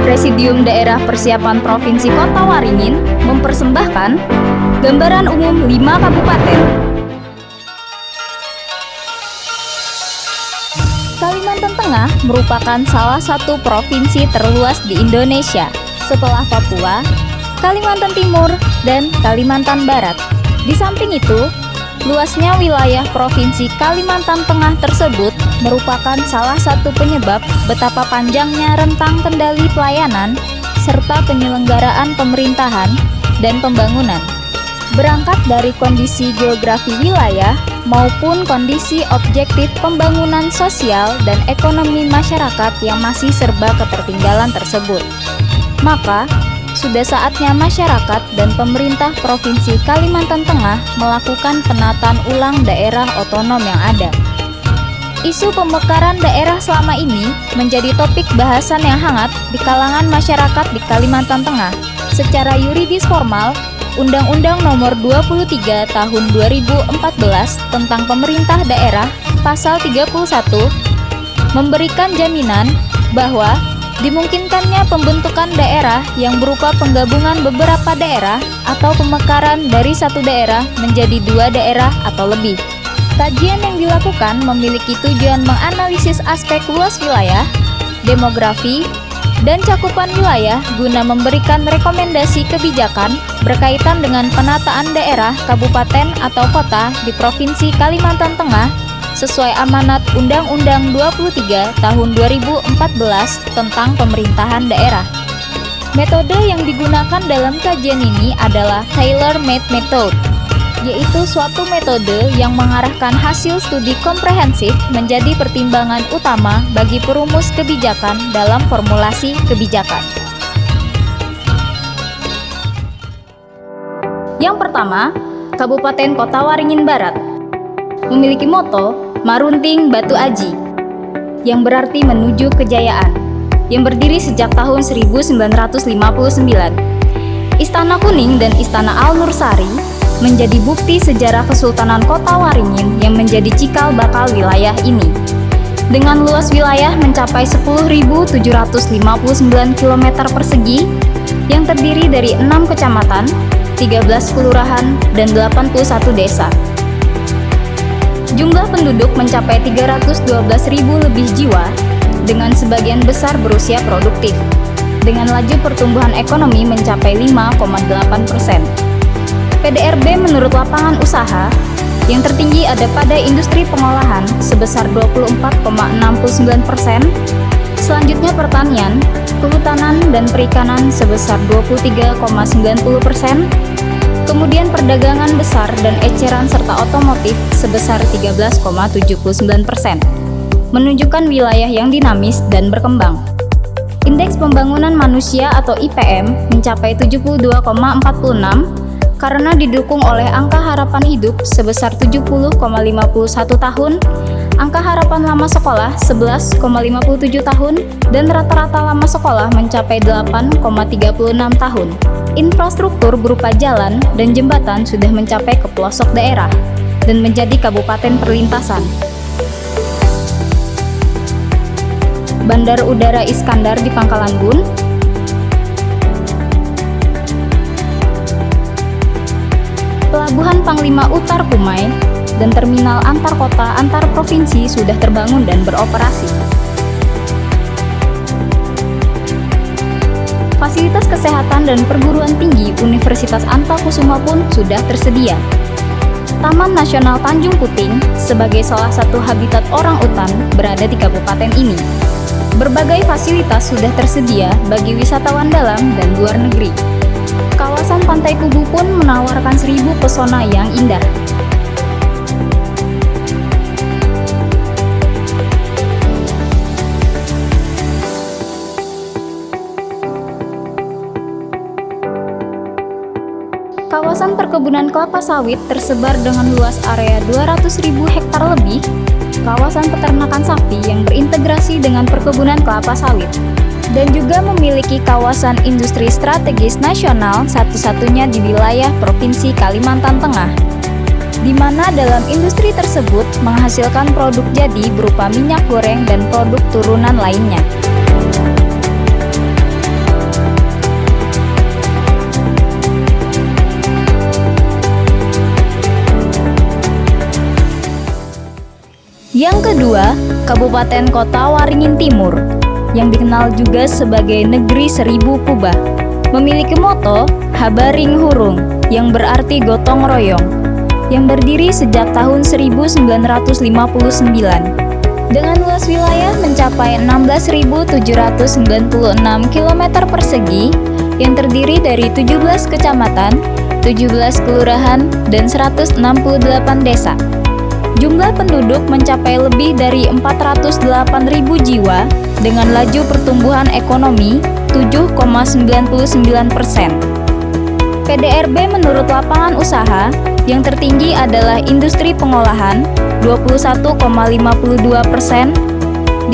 Presidium Daerah Persiapan Provinsi Kota Waringin mempersembahkan gambaran umum 5 kabupaten. Kalimantan Tengah merupakan salah satu provinsi terluas di Indonesia setelah Papua, Kalimantan Timur, dan Kalimantan Barat. Di samping itu, luasnya wilayah Provinsi Kalimantan Tengah tersebut merupakan salah satu penyebab betapa panjangnya rentang kendali pelayanan serta penyelenggaraan pemerintahan dan pembangunan. Berangkat dari kondisi geografi wilayah maupun kondisi objektif pembangunan sosial dan ekonomi masyarakat yang masih serba ketertinggalan tersebut, maka sudah saatnya masyarakat dan pemerintah Provinsi Kalimantan Tengah melakukan penataan ulang daerah otonom yang ada. Isu pemekaran daerah selama ini menjadi topik bahasan yang hangat di kalangan masyarakat di Kalimantan Tengah. Secara yuridis formal, Undang-Undang Nomor 23 Tahun 2014 tentang Pemerintah Daerah Pasal 31 memberikan jaminan bahwa dimungkinkannya pembentukan daerah yang berupa penggabungan beberapa daerah atau pemekaran dari satu daerah menjadi 2 daerah atau lebih. Kajian yang dilakukan memiliki tujuan menganalisis aspek luas wilayah, demografi, dan cakupan wilayah guna memberikan rekomendasi kebijakan berkaitan dengan penataan daerah, kabupaten, atau kota di Provinsi Kalimantan Tengah sesuai amanat Undang-Undang 23 Tahun 2014 tentang pemerintahan daerah. Metode yang digunakan dalam kajian ini adalah tailor-made method, yaitu suatu metode yang mengarahkan hasil studi komprehensif menjadi pertimbangan utama bagi perumus kebijakan dalam formulasi kebijakan. Yang pertama, Kabupaten Kota Waringin Barat memiliki moto Marunting Batu Aji, yang berarti menuju kejayaan, yang berdiri sejak tahun 1959. Istana Kuning dan Istana Al-Nursari menjadi bukti sejarah Kesultanan Kota Waringin yang menjadi cikal bakal wilayah ini. Dengan luas wilayah mencapai 10.759 km persegi yang terdiri dari 6 kecamatan, 13 kelurahan, dan 81 desa. Jumlah penduduk mencapai 312.000 lebih jiwa, dengan sebagian besar berusia produktif, dengan laju pertumbuhan ekonomi mencapai 5,8%. PDRB menurut lapangan usaha, yang tertinggi ada pada industri pengolahan sebesar 24,69%, selanjutnya pertanian, kehutanan, dan perikanan sebesar 23,90%, kemudian perdagangan besar dan eceran serta otomotif sebesar 13,79%, menunjukkan wilayah yang dinamis dan berkembang. Indeks pembangunan manusia atau IPM mencapai 72,46 karena didukung oleh angka harapan hidup sebesar 70,51 tahun, angka harapan lama sekolah 11,57 tahun, dan rata-rata lama sekolah mencapai 8,36 tahun. Infrastruktur berupa jalan dan jembatan sudah mencapai ke pelosok daerah dan menjadi kabupaten perlintasan. Bandar Udara Iskandar di Pangkalan Bun, Pelabuhan Panglima Utar Kumai, dan terminal antar kota antar provinsi sudah terbangun dan beroperasi. Fasilitas kesehatan dan perguruan tinggi Universitas Antakusuma pun sudah tersedia. Taman Nasional Tanjung Puting sebagai salah satu habitat orang utan berada di kabupaten ini. Berbagai fasilitas sudah tersedia bagi wisatawan dalam dan luar negeri. Kawasan Pantai Kubu pun menawarkan 1000 pesona yang indah. Kawasan perkebunan kelapa sawit tersebar dengan luas area 200.000 hektar lebih, kawasan peternakan sapi yang berintegrasi dengan perkebunan kelapa sawit, dan juga memiliki kawasan industri strategis nasional satu-satunya di wilayah Provinsi Kalimantan Tengah, di mana dalam industri tersebut menghasilkan produk jadi berupa minyak goreng dan produk turunan lainnya. Yang kedua, Kabupaten Kota Waringin Timur, yang dikenal juga sebagai Negeri Seribu Kubah, memiliki moto Habaring Hurung, yang berarti gotong royong, yang berdiri sejak tahun 1959. Dengan luas wilayah mencapai 16.796 km persegi, yang terdiri dari 17 kecamatan, 17 kelurahan, dan 168 desa. Jumlah penduduk mencapai lebih dari 408.000 jiwa dengan laju pertumbuhan ekonomi 7,99%. PDRB menurut lapangan usaha yang tertinggi adalah industri pengolahan 21,52%,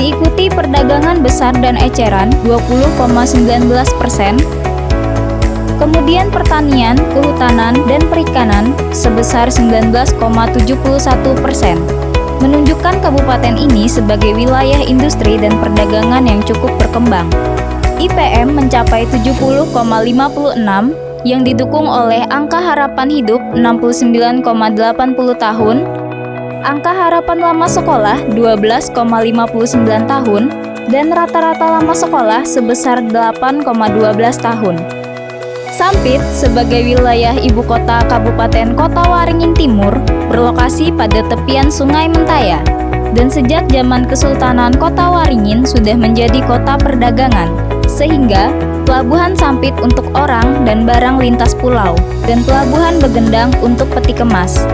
diikuti perdagangan besar dan eceran 20,19%, kemudian pertanian, kehutanan, dan perikanan sebesar 19,71%, menunjukkan kabupaten ini sebagai wilayah industri dan perdagangan yang cukup berkembang. IPM mencapai 70,56 yang didukung oleh angka harapan hidup 69,80 tahun, angka harapan lama sekolah 12,59 tahun, dan rata-rata lama sekolah sebesar 8,12 tahun. Sampit sebagai wilayah ibu kota Kabupaten Kota Waringin Timur berlokasi pada tepian Sungai Mentaya, dan sejak zaman Kesultanan Kota Waringin sudah menjadi kota perdagangan, sehingga pelabuhan Sampit untuk orang dan barang lintas pulau, dan pelabuhan Begendang untuk peti kemas.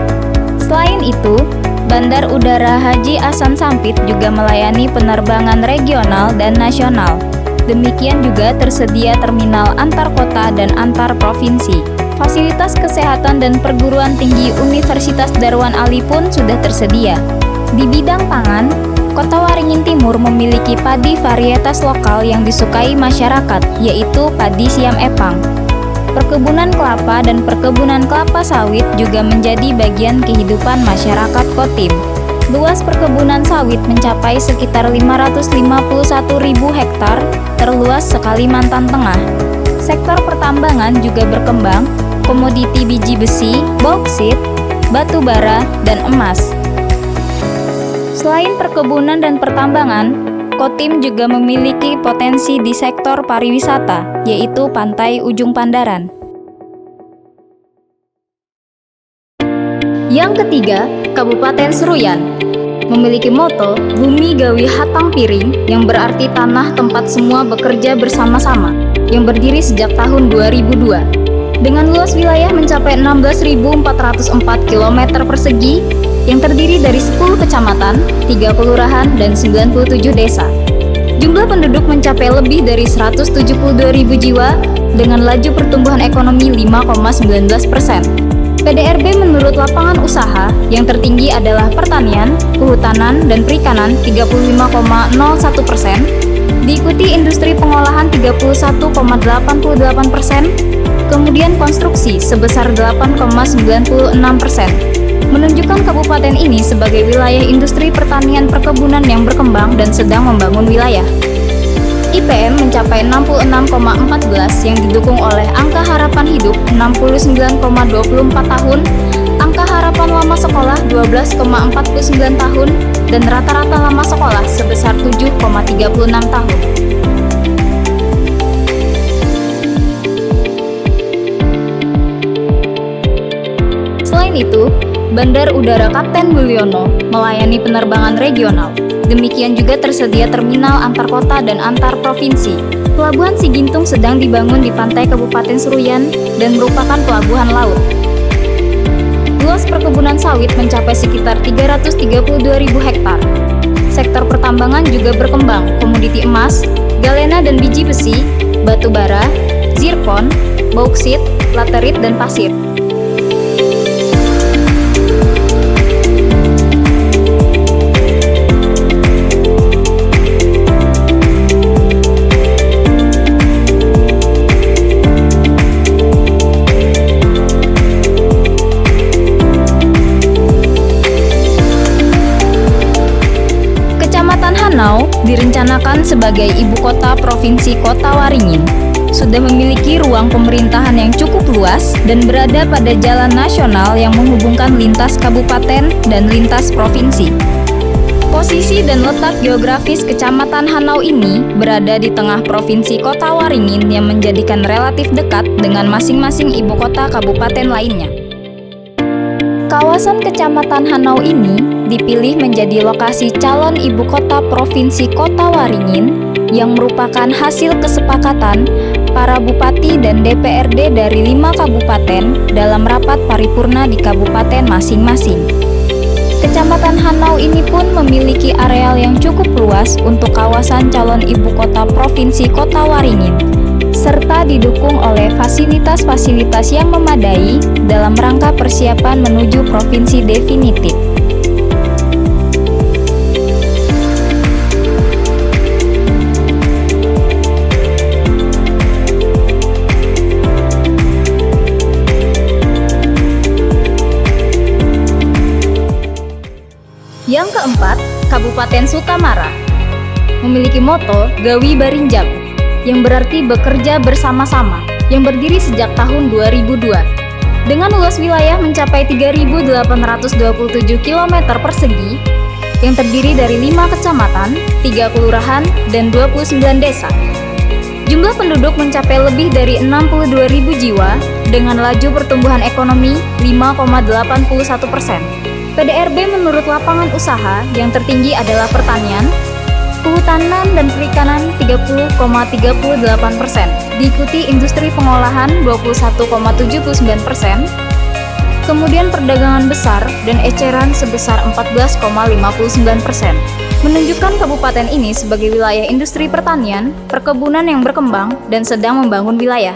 Selain itu, Bandar Udara Haji Hasan Sampit juga melayani penerbangan regional dan nasional. Demikian juga tersedia terminal antar kota dan antar provinsi. Fasilitas kesehatan dan perguruan tinggi Universitas Darwan Ali pun sudah tersedia. Di bidang pangan, Kota Waringin Timur memiliki padi varietas lokal yang disukai masyarakat, yaitu padi siam epang. Perkebunan kelapa dan perkebunan kelapa sawit juga menjadi bagian kehidupan masyarakat Kotim. Luas perkebunan sawit mencapai sekitar 551.000 hektar, terluas se-Kalimantan Tengah. Sektor pertambangan juga berkembang, komoditi biji besi, bauksit, batu bara, dan emas. Selain perkebunan dan pertambangan, Kotim juga memiliki potensi di sektor pariwisata, yaitu Pantai Ujung Pandaran. Yang ketiga, Kabupaten Seruyan memiliki moto Bumi Gawi Hatang Piring, yang berarti tanah tempat semua bekerja bersama-sama, yang berdiri sejak tahun 2002. Dengan luas wilayah mencapai 16.404 km persegi, yang terdiri dari 10 kecamatan, 3 kelurahan, dan 97 desa. Jumlah penduduk mencapai lebih dari 172.000 jiwa dengan laju pertumbuhan ekonomi 5,19%. PDRB menurut lapangan usaha yang tertinggi adalah pertanian, kehutanan, dan perikanan 35,01%, diikuti industri pengolahan 31,88%, kemudian konstruksi sebesar 8,96%, menunjukkan kabupaten ini sebagai wilayah industri pertanian perkebunan yang berkembang dan sedang membangun wilayah. IPM mencapai 66,14 yang didukung oleh angka harapan hidup 69,24 tahun, angka harapan lama sekolah 12,49 tahun, dan rata-rata lama sekolah sebesar 7,36 tahun. Selain itu, Bandar Udara Kapten Mulyono melayani penerbangan regional. Demikian juga tersedia terminal antar kota dan antar provinsi. Pelabuhan Sigintung sedang dibangun di pantai Kabupaten Seruyan dan merupakan pelabuhan laut. Luas perkebunan sawit mencapai sekitar 332.000 hektar. Sektor pertambangan juga berkembang, komoditi emas, galena dan biji besi, batu bara, zirkon, bauksit, laterit, dan pasir. Direncanakan sebagai ibu kota Provinsi Kota Waringin, sudah memiliki ruang pemerintahan yang cukup luas dan berada pada jalan nasional yang menghubungkan lintas kabupaten dan lintas provinsi. Posisi dan letak geografis Kecamatan Hanau ini berada di tengah Provinsi Kota Waringin yang menjadikan relatif dekat dengan masing-masing ibu kota kabupaten lainnya. Kawasan Kecamatan Hanau ini dipilih menjadi lokasi calon ibu kota Provinsi Kota Waringin yang merupakan hasil kesepakatan para bupati dan DPRD dari 5 kabupaten dalam rapat paripurna di kabupaten masing-masing. Kecamatan Hanau ini pun memiliki areal yang cukup luas untuk kawasan calon ibu kota Provinsi Kota Waringin, serta didukung oleh fasilitas-fasilitas yang memadai dalam rangka persiapan menuju provinsi definitif. Yang keempat, Kabupaten Sukamara memiliki moto Gawi Bareng Jago, yang berarti bekerja bersama-sama, yang berdiri sejak tahun 2002. Dengan luas wilayah mencapai 3.827 km persegi, yang terdiri dari 5 kecamatan, 3 kelurahan, dan 29 desa. Jumlah penduduk mencapai lebih dari 62.000 jiwa, dengan laju pertumbuhan ekonomi 5,81%. PDRB menurut lapangan usaha yang tertinggi adalah pertanian, kehutanan dan perikanan 30,38%, diikuti industri pengolahan 21,79%, kemudian perdagangan besar dan eceran sebesar 14,59%, menunjukkan kabupaten ini sebagai wilayah industri pertanian, perkebunan yang berkembang dan sedang membangun wilayah.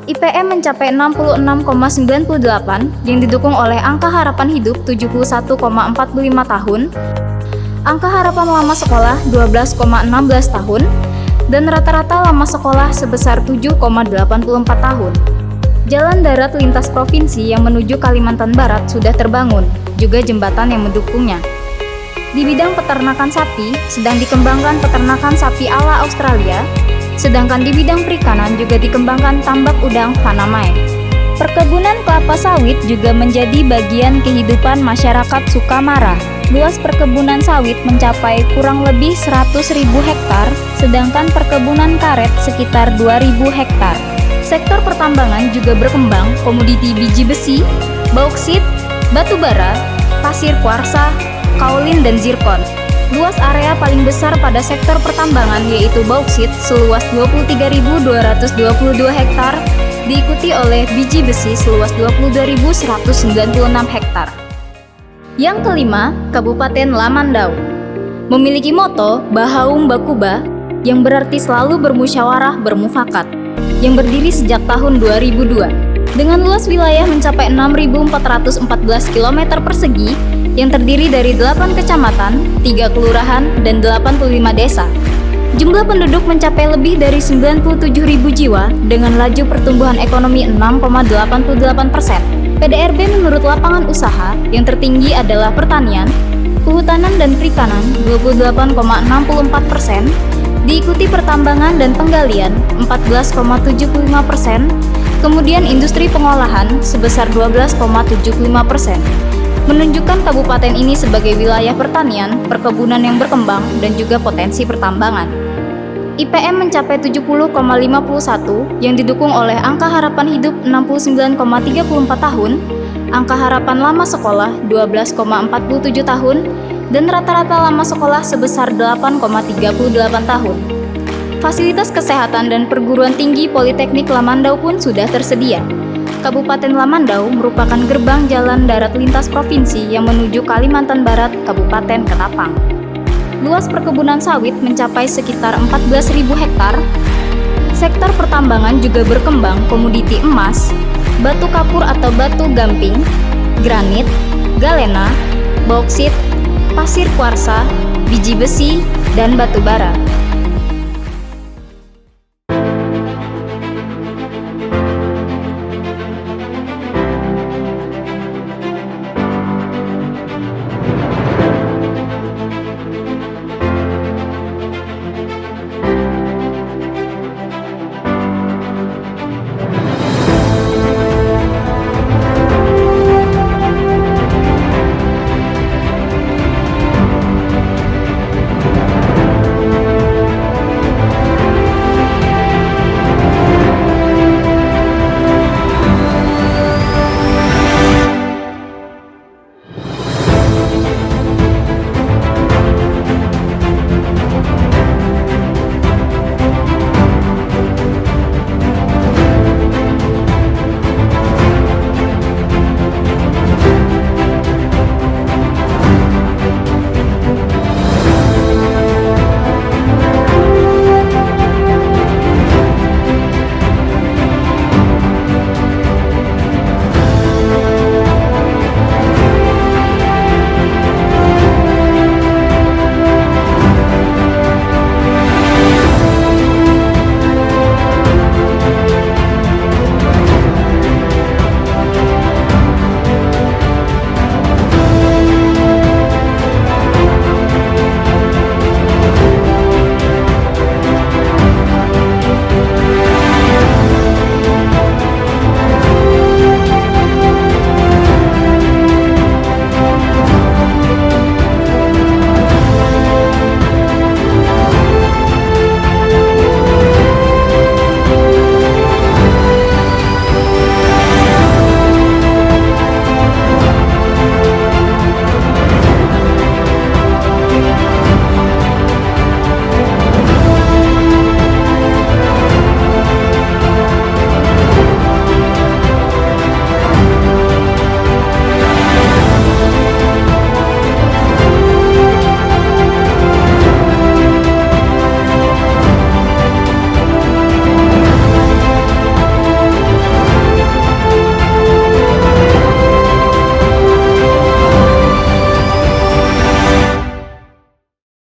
IPM mencapai 66,98 yang didukung oleh angka harapan hidup 71,45 tahun, angka harapan lama sekolah 12,16 tahun, dan rata-rata lama sekolah sebesar 7,84 tahun. Jalan darat lintas provinsi yang menuju Kalimantan Barat sudah terbangun, juga jembatan yang mendukungnya. Di bidang peternakan sapi, sedang dikembangkan peternakan sapi ala Australia, sedangkan di bidang perikanan juga dikembangkan tambak udang Panamai. Perkebunan kelapa sawit juga menjadi bagian kehidupan masyarakat Sukamara. Luas perkebunan sawit mencapai kurang lebih 100.000 hektar, sedangkan perkebunan karet sekitar 2.000 hektar. Sektor pertambangan juga berkembang komoditi biji besi, bauksit, batu bara, pasir kuarsa, kaolin, dan zirkon. Luas area paling besar pada sektor pertambangan yaitu bauksit seluas 23.222 hektar, diikuti oleh biji besi seluas 22.196 hektar. Yang kelima, Kabupaten Lamandau memiliki moto Bahaum Bakuba, yang berarti selalu bermusyawarah bermufakat, yang berdiri sejak tahun 2002. Dengan luas wilayah mencapai 6.414 km persegi, yang terdiri dari 8 kecamatan, 3 kelurahan, dan 85 desa. Jumlah penduduk mencapai lebih dari 97.000 jiwa dengan laju pertumbuhan ekonomi 6,88%. PDRB menurut lapangan usaha yang tertinggi adalah pertanian, kehutanan dan perikanan 28,64%, diikuti pertambangan dan penggalian 14,75%, kemudian industri pengolahan sebesar 12,75%. Menunjukkan kabupaten ini sebagai wilayah pertanian, perkebunan yang berkembang, dan juga potensi pertambangan. IPM mencapai 70,51 yang didukung oleh angka harapan hidup 69,34 tahun, angka harapan lama sekolah 12,47 tahun, dan rata-rata lama sekolah sebesar 8,38 tahun. Fasilitas kesehatan dan perguruan tinggi Politeknik Lamandau pun sudah tersedia. Kabupaten Lamandau merupakan gerbang jalan darat lintas provinsi yang menuju Kalimantan Barat, Kabupaten Ketapang. Luas perkebunan sawit mencapai sekitar 14.000 hektar. Sektor pertambangan juga berkembang komoditi emas, batu kapur atau batu gamping, granit, galena, bauksit, pasir kuarsa, biji besi, dan batu bara.